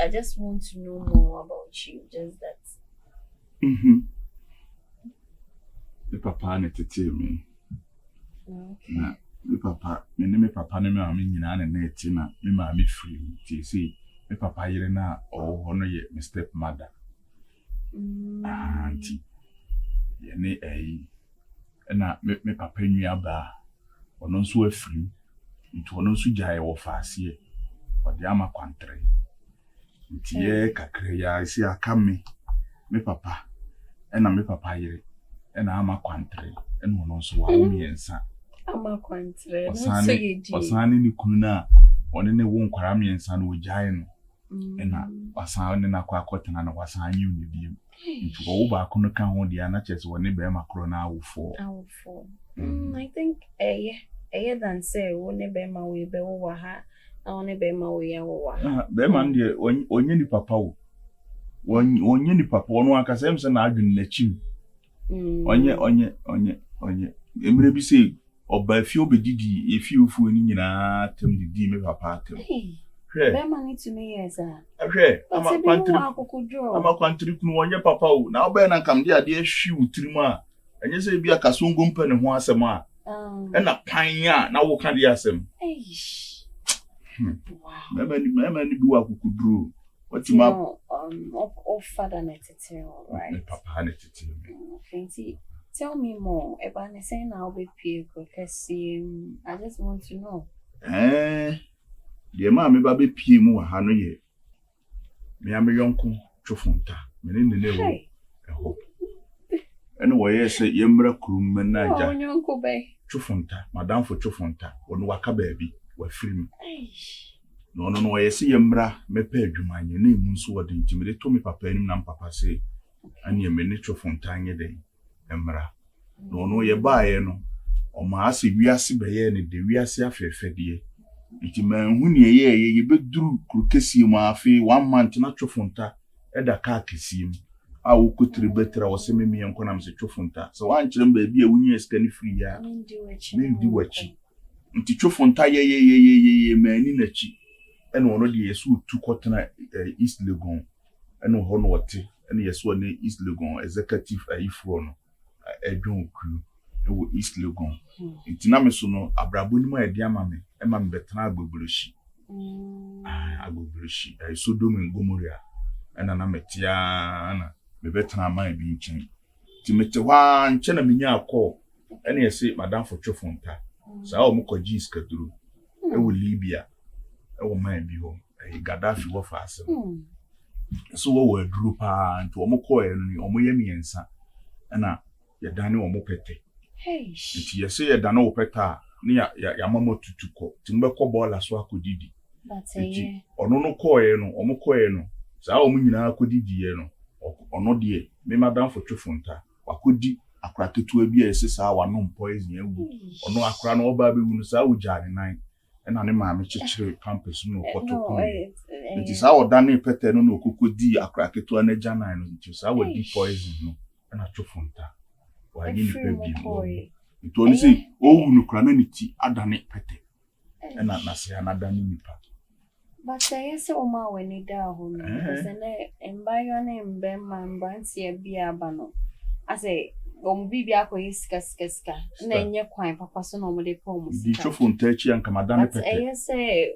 I just want to know more about you. Just that. The papa ne tete me. Okay. Na me papa, me papa ne me ami nyina na na eti na me ma me free. Ti see me papa yire na o hono ye me step mother. Auntie. Ye ne na me papa nua ba. Ono nso afiri. Nti ono nso gyae wo faase. Ode ama kwantre. Nti ye kakra ya si aka me papa. Na me papa yire. Na ama kwantre. Na ono nso wa miensa. Ama kwantre. Osane ni kunu na one ne wo nkwara miensa na ogyae no. Na wasane na kwa akotena na wasane yu ne biem. Nti wo ba ko no ka ho dia na chese woni be makro na awofo. I think than say woni be ma we be wo ha na woni be ma we ya wo ha. Be man de onye ni papa wo. Onye ni papa ono aka sem se na adwun na chim. Onye emre bi say oba fi obedidi efi ofu ani nyina tem didi me papa tem. Be man need to me yes ah. Ama kwantri kunu onye papa wo na oba na kam de ade ahwi utirimu a enye se bia kasongo mpa ne ho asem a na pan a na wo ka de asem. Mama ni bi wa kukuduro. What you father netete, right? Papa netete. Okay, tell me more about the saying I'll be peer because I just want to know. The mammy baby pee mu ha no ye. Me am yonko chofunta. Me ne ne wo. Anyway, say yemra krum menaja. Yonko be. Chofunta, madam for chofunta. Ono waka baby, wa free. No, yesi yemra mepe adwuma nye na emu nso wode ntimide to me papa anim na papa say anye me ne chofunta nye den emra. No ye baaye no. O ma ase wiase beye ne de wiase afefede. Nti manhu ne ye beduru krokesi mu afi 1 month na chofunta eda ka kesim a wo kotire betra wo se meme yenko na mse chofunta so wan kyerem ba bia wunye skani free ya ndi wachi nti chofunta ye mani na chi ene wono de yesu tu kotena East Legon ene ho no wote ene yesu ne East Legon executive ifro no edwon kru ewo East Legon nti na me so no abrabo ni mu edi ama me ema me betena agbobroshi agbobroshi Sodom and Gomorrah ena na metia na me betena ama bi nchen ti mete wa nche na menya akọ ene yesi madam for chofunta sa o mu koji skaduru ewo Libya ewo man bi ho Gaddafi wo fa asem so wo aduru pa nti o mu ko enu o mu yemiensa ena ya dane o mu pete nti yesi ya dane o peta ni ya mama tutuko timbe ko bola so akodidi nti ono no ko no o mu ko no sa o mu nyina akodidi ye no ono de me madam for chofunta wakodi akra ketua bi ese sa wa no poison ewu ono akra no oba be wu no sa wo jare nan ena ne ma me chichire campus no kotoko nti sa o dane pete no no kokodi akra ketua na janan no nti sa wa di poison no ena chofunta wa yi ni pebi nti oni si owu no kra na niti adane pete ena na se anadane nipa. But say o ma weni da ho no because na embayo na embema mbanti bia aba no ase o bibi akoyi sika na enye kwan papa so na o de pa o musika di chofunta echi anka madane pete but say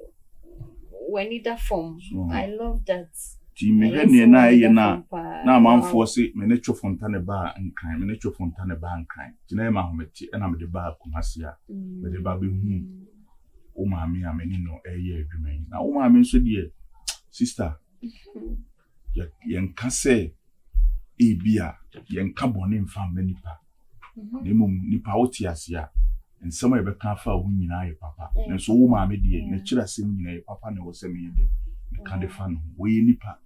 weni da form I love that ti me hene na ye na amanfo se me ne chofunta ne ba nkran me ne chofunta ne ba nkran ti na ma hometi na me de ba kumase a me de ba be hu o maami ameni no eye adwuma yi na o maami nso de sister yenka se ebia yenka bone mfa manipa nemum nipa oti ase a nsema ebeka fa wo nyina ye papa nso wo maami de na kira se nyina ye papa na wo se me de ka de fa no wo ye nipa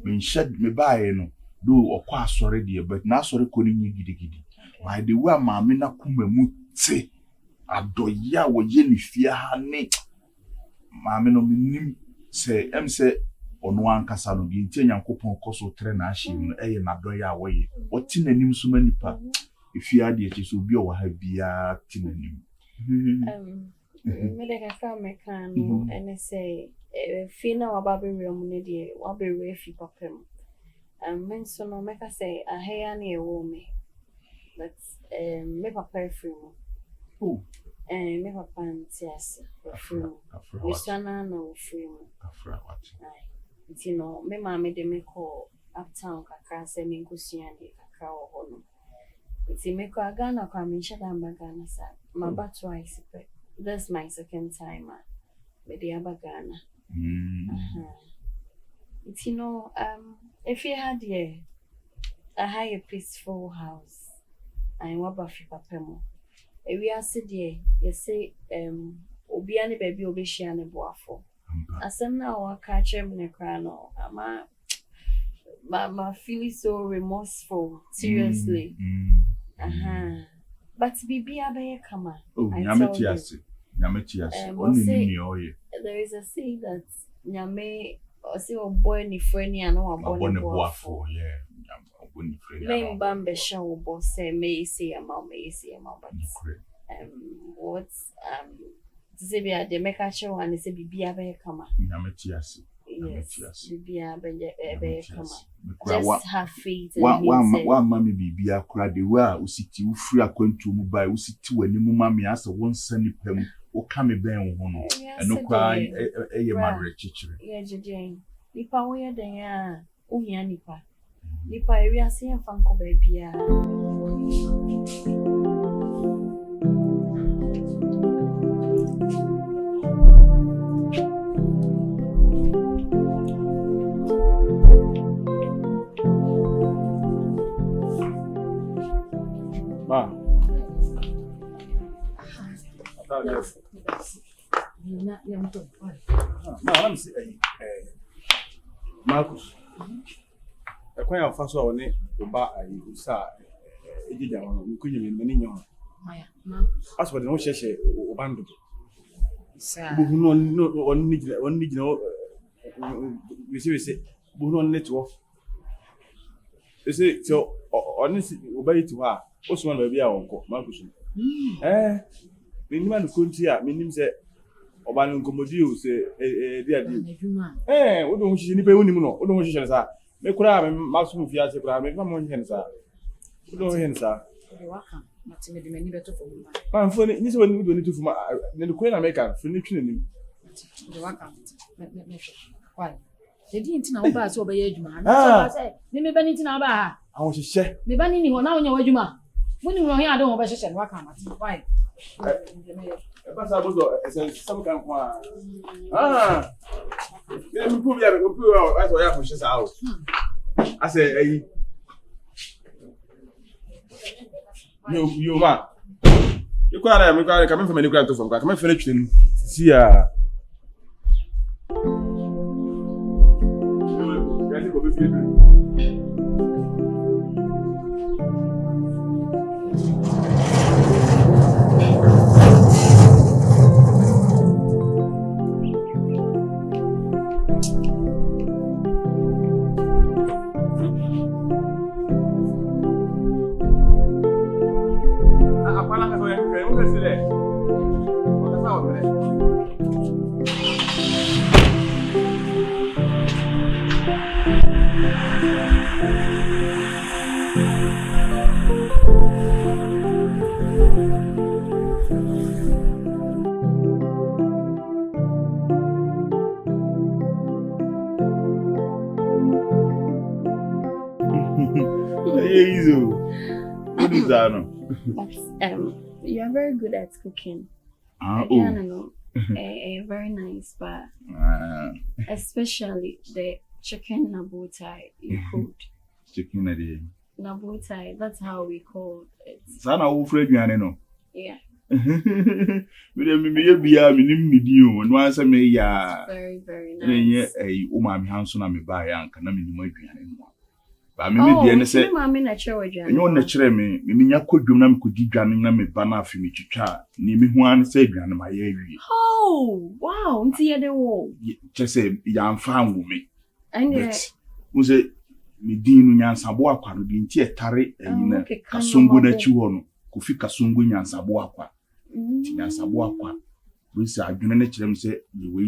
me shed me baaye no do okwa asore de but na asore ko ni gidigidi why the way maami na kuma mu te adoya wo ye ni fia ha ne maame no minim se emse ono ankasa no gi ntia Nyankopon koso tre na ahye no eye na doya wo ye oti nanim so manipa ifia de eche so bi o ha bia ti nanim Medeka Kameka no, and say, Fina Wababi Romunidi, Wabi Refi Papem. Menso no make say, a hair near woman. That's me papa free. Oh. And me papa yes, free. We sana no free. Afra what? You know, me mammy de me call uptown kakra se me gusiani kakra o hono. It's me ko agana kwa me shada mbagana sa. My bat twice. That's my second time. Me de abagana. It's you know, if you had a higher peaceful house, I want Buffy Papemo. If we are sitting, you say, Obiani baby obeshiane boafo. Asem na wa catch him in a crano. My feeling so remorseful. Seriously. But bibi abe kama. Oh, Nyametiasi. There is a saying that Nyame or say a boy ni friend and no a boy boafo. Me bambe show boss say may say a mom but what's Zebia de make a show and say bibi abe kama. Nyametiasi. Yes, bibi abe kama. Just have faith in one mammy bibi akra de wa usiti ufri akwantu mu bai usiti wani mu mami asa won sani pam o kame ben ho no eno kwa eye marriage chichire. Yeah, Jane. Nipa wo ye den a ohia nipa. Nipa eri ase emfa nko ba bia. Ma. I'm saying, Marcus. A quite a fast one, about a sa, a giga on many. As for the no sheshe or band. No need no. We say, Buron network. You say, so honestly, obey to her. Also, one baby, uncle Marcus. Minimum country, minim say, Oban Comodio say, dear. What don't you pay any more? What don't you say? Make crab and mouse move as a crab, make my money hands are. Don't hands are. I'm funny, this one we need to from the Queen America, finishing him. Why? They didn't know about so by age man. I say, Nimi Benny Naba. I want to share. The Benny who now in your Juma. When you know here, I don't know about what come. Why? Some kind of let me prove you. That's why I push this out. I say, hey, you man. You quite coming from any grant from coming finish in. See ya. What is that? You are very good at cooking. Very nice, but especially the chicken nabutai you cooked. Chicken nabutai, that's how we call it. Sana ufre dwane no. Yeah. Me bia me nim medio no ansa me ya. Very, very nice. O ma me hanso na me ba ya anka na me nim aduane no. Ba me me ne se. Ma me na chere aduane. Enyo na chere me nya kwadwom na me kodi dwane na me ba na afi me twitwa ni me hu an se aduane ma ya awie. Oh, wow, nti ye de wo. Chese ya amfa anwo me. Anye. Unse me din no nyansabo akwa no bi nti etare ayina kasongo na chi ho no kofi kasongo nyansabo akwa. Nyansabo akwa we say adwene ne kyerem say you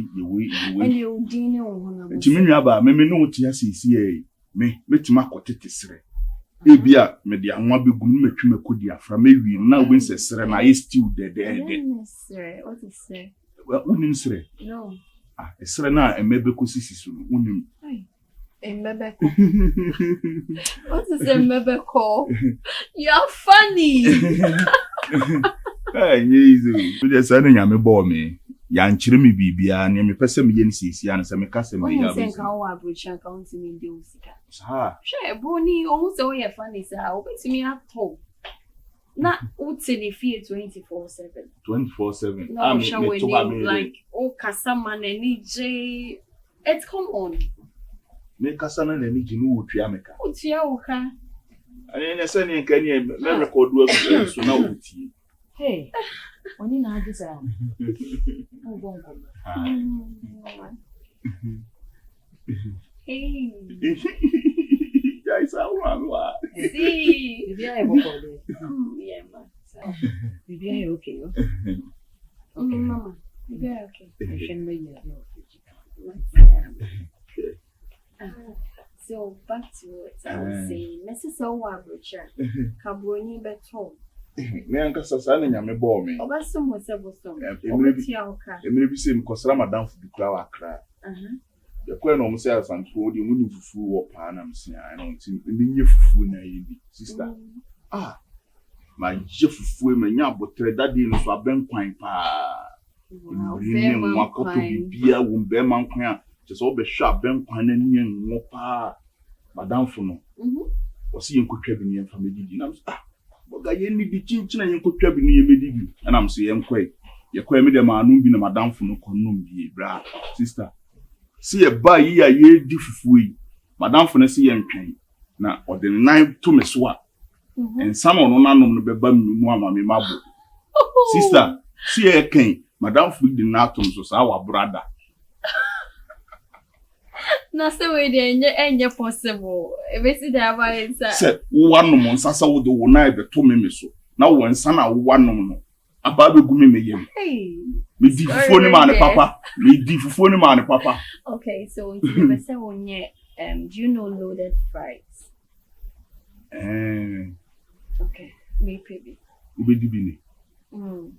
And you didn't know. nti me nua ba me no ti asisi e me metima kotete sere ebia me de anwa begum metwe makodi afra me wi na we nse sere na I still de What is say? unim sere No. sere na emebe kosisi so unim Mbebeko. What is a mbebeko? You're funny. Nyezo we just say na nyame bo me ya nkyere me bibia na me pese me ye nsisi ana se me kase me ya be ka wo abrocha ka won ti me de usika sa she boni o so ye funny sa o betimi ato na uti ni fie 24/7 no show me like o kasa man ani je it's come on me kasa na ni ji no wotua meka utia o ka ani ne se ni nka ni me record wo agu so na wotie hey oni na adi sa o bongo hey guys awa see bibia e bokole yeah ma bibia e okay yo mama yeah okay shen me ya so back to what I was saying Mrs. Owabrocha Kabroni beto me anka sasa na nyame bo me obaso mo se boso obetia oka emre bi se mkosra madam fu bi kra wa kra ya kwa no mse asanto di mu fufu wo pa na mse I don't think nye fufu na yibi sister ma je fufu ma nya botre dade no so abenkwan pa ni mo akoto bibia wo be man kwan a je so be hwa abenkwan na ni ngo pa madam fu no wo se yenkotwa bi ni family di na boga ye ni bi chinchina yenkotwa bi ni ye medibi na mse yenkwe ye kwa me de ma anu bi na madam fu no konnom bi bra sister see a buy ya ye di fufu yi madam fu na see ye ntwen na ode nan to me so a en sama no nanom no beba mu ama me mabo sister see ye kan madam fu di na atom so sa wa brother na se we dey enye possible e be see that about inside se wo wanom nsasa wo do wo na e be to me so na wo nsa na wo wanom no aba be gu me yem me di fufu ni ma ne papa me di fufu ni ma ne papa okay so you be say onye do you know loaded fries okay me baby ubedi bi ni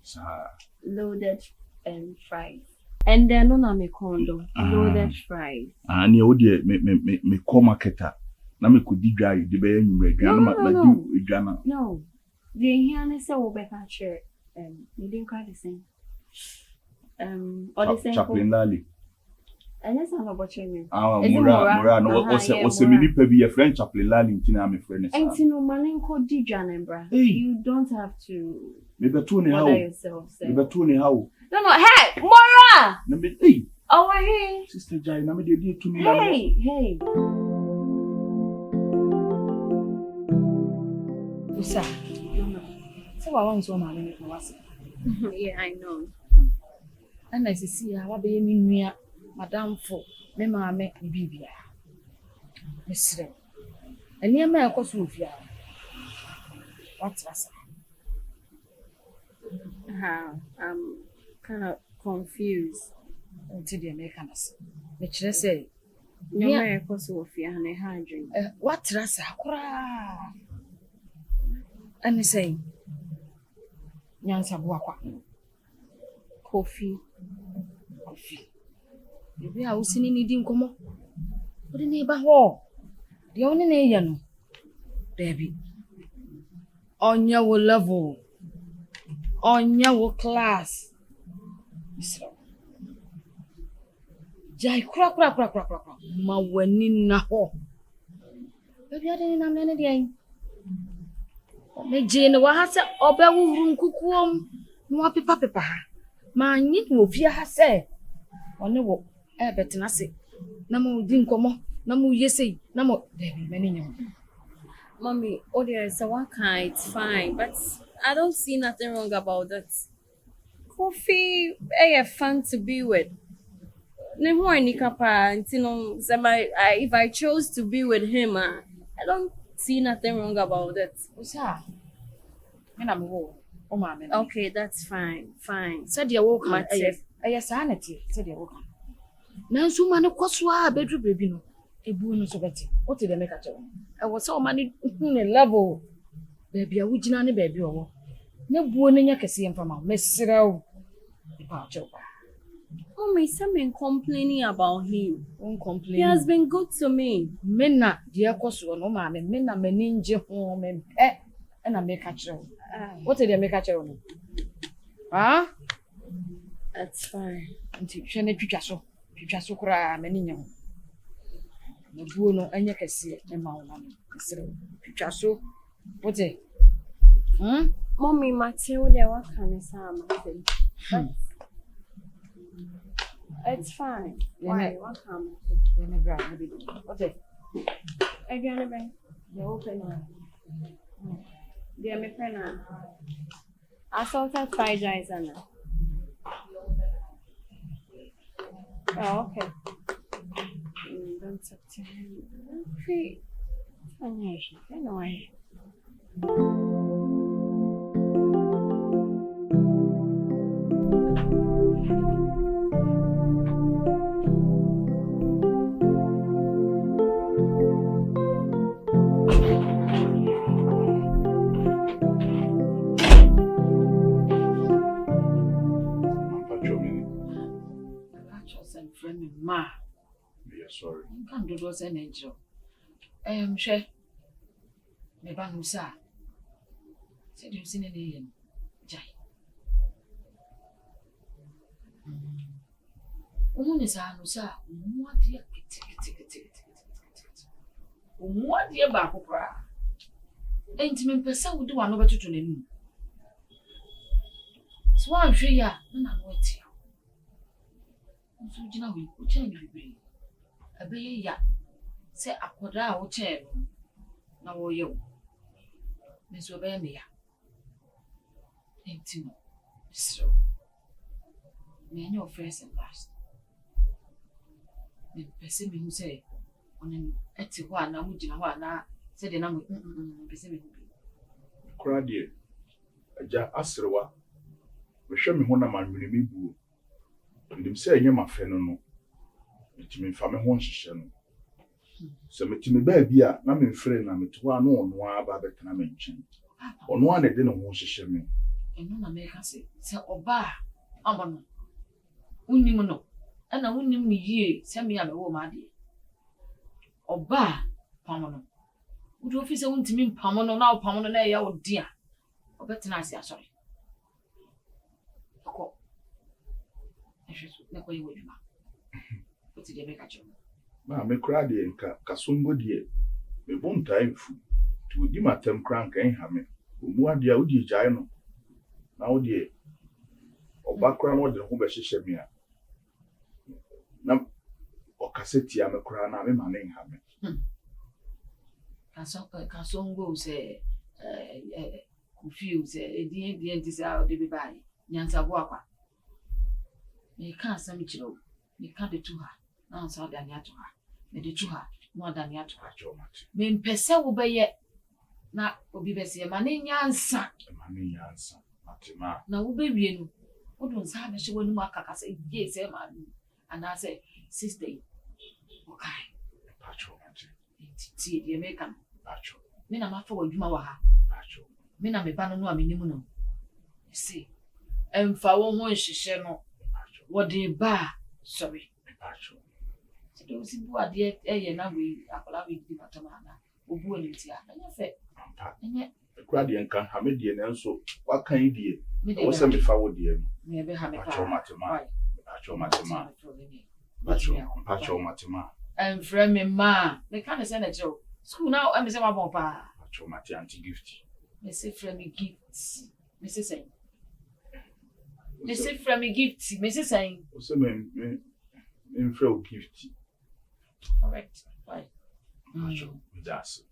sa loaded fries and then no na me kondo loaded fries ani o de me ko marketa na me ko di dwa yi de be enwure dwa na ma di dwa na no the here na say we be ka share you didn't quite the same or the same chaplain lali and yes I'm about me mura no o se me nipa bi ye friend chaplain lali ntina me friend sa enti no manen ko di dwa na bra you don't have to me beto ne hawo no hey Mora na me hey oh hey sister Jai na me de di to me hey usa so wa wanzo ma me no wase yeah I know ana sisi ya wa be mi nua madam fo me ma me bibia mesre ani ma ekoso ofia what's that I'm kind of confused until the Americans me kire say nyama ekoso ofia na ha adwen what rasa kura ani say nyansa bo akwa coffee bibi a usini ni di nkomo odi ne ba ho de oni ne ye no debi onya wo level onya wo class isra jai kura ma wani na ho bibi ade na me ne de ai me je ne wa ha se oba wuru nkukuom no apepa ha ma nyi wo fia ha se one wo betena se na mo di nkomo na mo yesei na mo debi mani nyam mommy oh there is one kind it's fine but I don't see nothing wrong about that coffee fun to be with ne ho ani kapa ntino if I chose to be with him I don't see nothing wrong about that usa me na me wo O mama. Okay, that's fine. Said you walk on a sanity, said you walk. Nansu ma ne kwaso a bedru bebi no ebu no so beti what did they make at all I was so many level baby a wugina ne baby owo na buo ne nya kese yemfa ma mesrew e pa chopa Mommy, someone complaining about him. Won complain He has been good to me. Menna dia kwaso no ma me menna mani nje ho me na make at all what did they make at all ah That's fine. Nti hwe twitwa so kura mani nya ho na buo no anya kese e ma wona mesrew twitwa so what Mommy, Matilda, what can I say? It's fine. Why? What can okay. I can't bring the open one. Dear me friend, assaulted fried rice and oh, okay. Don't talk to him. Okay. Anyway. Ma. Yeah, sorry. Can't do those an angel. She. Me banusa. Said you seen any jai. Umunisa nusa. What dear ticket. What dear bakupra. Ain't me person would do one over to him. So I'm sure ya, and I'm waiting. So you know we change be a be ya say akoda wo che na wo yo me so be me ya intimo so me your first and last me person me who say on eti ho ana mu gina ho ana say de na mo person me be kura die aja asrewa me hwe me ho na manwene me buo ndim sɛ enye mafe no metimi mfa me ho nhyehyɛ no sɛ metimi ba bi a na me mfrɛ na meto a no ono aba betena me nkyɛn ono a na de ne ho nhyehyɛ me eno na me ka sɛ oba abono unnim no ana unnim ni yie sɛ me ya me wo ma de oba pamono udo fi sɛ untimi pamono na pamono na ya wo dia obetena ase asɔre ko na koyi woduma oti de make acho ma me kra de nka kasongo de me bonta mfu to di matem kra nka en ha me omu ade a odi gyae no na wo de oba kra no de ho be hyehye me a na okaseti a me kra na me ma ne ha me kasongo se confuse edie ntise a de be bai nyansa bo akwa me ka asam chiro me ka de tu ha na ansa da nya to ha me de tu ha no da nya to ha me mpese wo be ye na obi be se ma ne nyansa matima na wo be wie no wo don sa be hye wonu akaka se ye se ma ana se sister okay pacho mati ti de me kan pacho me na ma fa wadwuma wa ha pacho me na me ba no a me nimu no see emfa wo ho nhyehyɛ no what the ba sorry so those who are there na we akola we di matama na obu enitia anya fe anya kura de nka ha me de nenso wakan die wo se me fa wo die me be ha me pacho matima pacho matima friend me ma me can say na jo school now me say ma bon pa pacho mati anti gift me say friend me gift me say say me say from me gift, me say saying. So me from gift. Correct. Why? Macho, that's.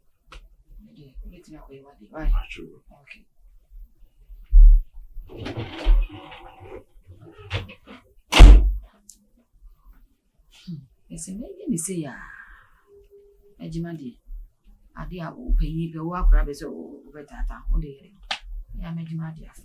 Get me away. Why? Macho. Okay. Ese me say ya. Ejimadi. Ade a wo panyi pe wo akora be so wo betata. O de yere. Ya mejimadi afa.